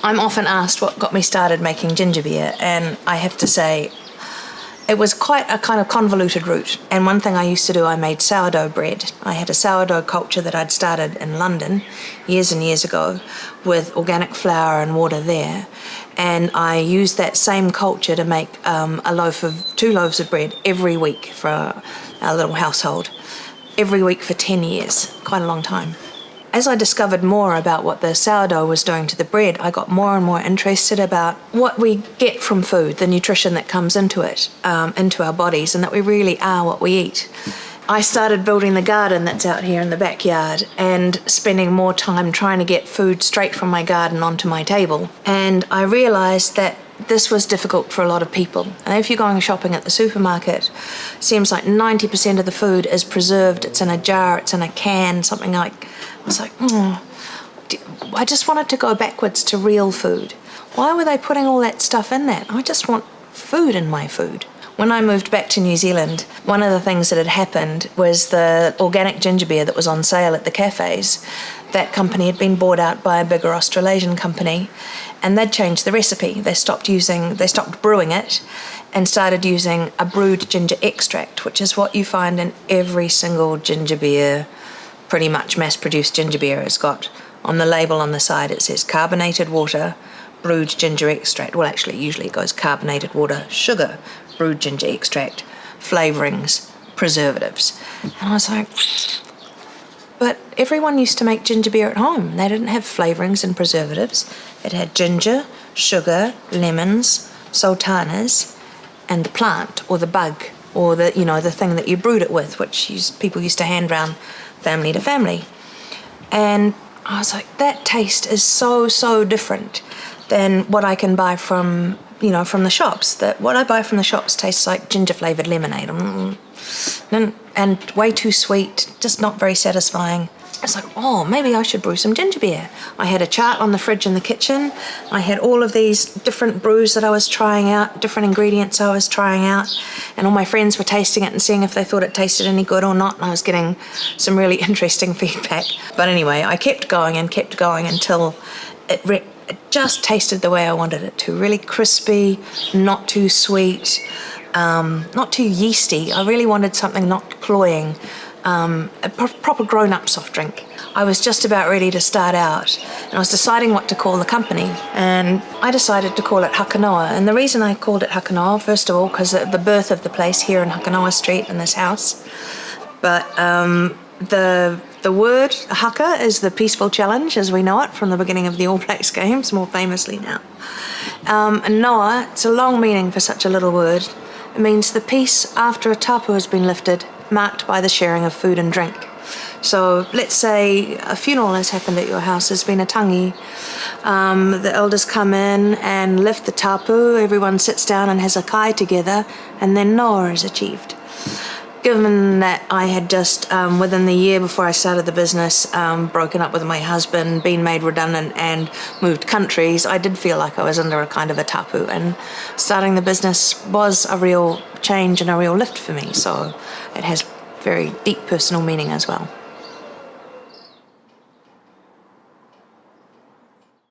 I'm often asked what got me started making ginger beer, and I have to say it was quite a kind of convoluted route. And one thing I used to do, I made sourdough bread. I had a sourdough culture that I'd started in London years and years ago with organic flour and water there. And I used that same culture to make two loaves of bread every week for our little household. Every week for 10 years, quite a long time. As I discovered more about what the sourdough was doing to the bread, I got more and more interested about what we get from food, the nutrition that comes into it, into our bodies, and that we really are what we eat. I started building the garden that's out here in the backyard and spending more time trying to get food straight from my garden onto my table. And I realised that this was difficult for a lot of people. And if you're going shopping at the supermarket, it seems like 90% of the food is preserved. It's in a jar, it's in a can, something like... I was like, I just wanted to go backwards to real food. Why were they putting all that stuff in that? I just want food in my food. When I moved back to New Zealand, one of the things that had happened was the organic ginger beer that was on sale at the cafes. That company had been bought out by a bigger Australasian company, and they'd changed the recipe. They stopped brewing it and started using a brewed ginger extract, which is what you find in every single ginger beer. Pretty much mass-produced ginger beer has got on the label on the side, it says carbonated water, brewed ginger extract. Well, actually, usually it goes carbonated water, sugar, brewed ginger extract, flavourings, preservatives. And I was like, but everyone used to make ginger beer at home. They didn't have flavourings and preservatives. It had ginger, sugar, lemons, sultanas, and the plant, or the bug, or the thing that you brewed it with, which people used to hand round family to family. And I was like, that taste is so, so different than what I can buy from the shops. That what I buy from the shops tastes like ginger-flavoured lemonade. And way too sweet, just not very satisfying. I was like, oh, maybe I should brew some ginger beer. I had a chart on the fridge in the kitchen. I had all of these different brews that I was trying out, different ingredients I was trying out, and all my friends were tasting it and seeing if they thought it tasted any good or not, and I was getting some really interesting feedback. But anyway, I kept going until it just tasted the way I wanted it to. Really crispy, not too sweet, not too yeasty. I really wanted something not cloying. A proper grown-up soft drink. I was just about ready to start out, and I was deciding what to call the company, and I decided to call it Hakanoa. And the reason I called it Hakanoa, first of all, because of the birth of the place here in Hakanoa Street in this house. But the word haka is the peaceful challenge as we know it from the beginning of the All Blacks games, more famously now. And Noa, it's a long meaning for such a little word. It means the peace after a tapu has been lifted, marked by the sharing of food and drink. So let's say a funeral has happened at your house, there's been a tangi. The elders come in and lift the tapu, everyone sits down and has a kai together, and then noa is achieved. Given that I had just, within the year before I started the business, broken up with my husband, been made redundant and moved countries, I did feel like I was under a kind of a tapu, and starting the business was a real change and a real lift for me, so it has very deep personal meaning as well.